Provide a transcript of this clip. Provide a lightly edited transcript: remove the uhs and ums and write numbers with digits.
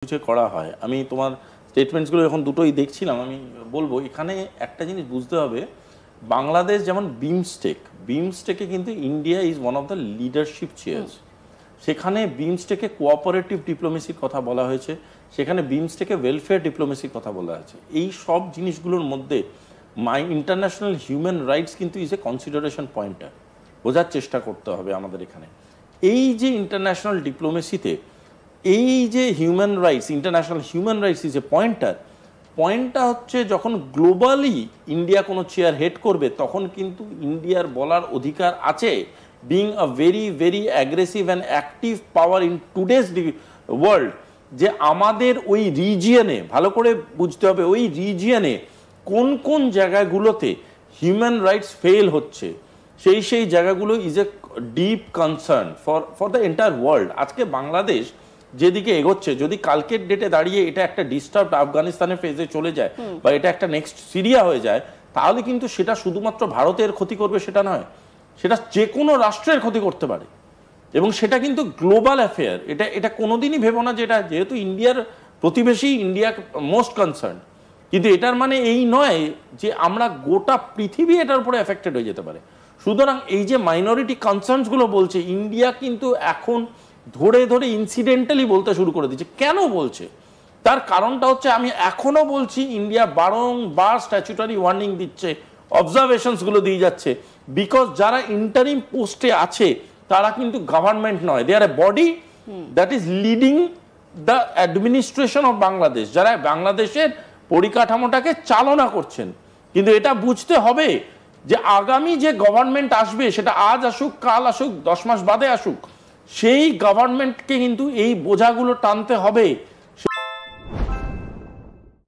যে করা হয়, আমি তোমার স্টেটমেন্টসগুলো যখন দুটোই দেখছিলাম, আমি বলবো এখানে একটা জিনিস বুঝতে হবে। বাংলাদেশ যেমন বিমস্টেকে কিন্তু India is one of the leadership chairs. সেখানে বিমস্টেকে কোঅপারেটিভ ডিপ্লোমেসির কথা বলা হয়েছে, সেখানে বিমস্টেকে ওয়েলফেয়ার ডিপ্লোমেসির কথা বলা হয়েছে। এই সব জিনিসগুলোর মধ্যে ইন্টারন্যাশনাল হিউম্যান রাইটস কিন্তু ইজ এ কনসিডারেশন পয়েন্টার। বোঝার চেষ্টা করতে হবে আমাদের এখানে এই যে ইন্টারন্যাশনাল ডিপ্লোমেসিতে এই যে human rights, international human rights is a পয়েন্টটা হচ্ছে যখন গ্লোবালি ইন্ডিয়া কোনো চেয়ার হেড করবে তখন কিন্তু ইন্ডিয়ার বলার অধিকার আছে, being a very very aggressive and active power in today's world, যে আমাদের ওই রিজিয়নে ভালো করে বুঝতে হবে ওই রিজিয়নে কোন কোন জায়গাগুলোতে হিউম্যান রাইটস ফেল হচ্ছে, সেই জায়গাগুলো is a deep concern for the entire world. আজকে বাংলাদেশ যেদিকে এগোচ্ছে, যদি কালকের ডেটে দাঁড়িয়ে এটা একটা ডিস্টার্বড আফগানিস্তানের ফেজে চলে যায় বা এটা একটা নেক্সট সিরিয়া হয়ে যায়, তাহলে কিন্তু সেটা শুধুমাত্র ভারতের ক্ষতি করবে সেটা নয়, সেটা যে কোনো রাষ্ট্রের ক্ষতি করতে পারে এবং সেটা কিন্তু গ্লোবাল অ্যাফেয়ার। এটা কোনোদিনই ভেবো না যে এটা যেহেতু ইন্ডিয়ার প্রতিবেশী, ইন্ডিয়া মোস্ট কনসার্ন, কিন্তু এটার মানে এই নয় যে আমরা গোটা পৃথিবী এটার উপরে এফেক্টেড হয়ে যেতে পারে। সুতরাং এই যে মাইনরিটি কনসার্নসগুলো বলছে, ইন্ডিয়া কিন্তু এখন ধরে ধরে ইনসিডেন্টালি বলতে শুরু করে দিচ্ছে। কেন বলছে? তার কারণটা হচ্ছে, আমি এখনো বলছি, ইন্ডিয়া বারংবার স্ট্যাচুটারি ওয়ার্নিং দিচ্ছে, অবজারভেশনসগুলো দিয়ে যাচ্ছে, বিকজ যারা ইন্টারিম পোস্টে আছে তারা কিন্তু গভর্নমেন্ট নয়, they are a body that is leading the administration of Bangladesh, যারা বাংলাদেশের পরিকাঠামোটাকে চালনা করছেন। কিন্তু এটা বুঝতে হবে যে আগামী যে গভর্নমেন্ট আসবে, সেটা আজ আসুক, কাল আসুক, 10 মাস বাদে আসুক, সেই গভর্নমেন্টকে কিন্তু এই বোঝাগুলো টানতে হবে।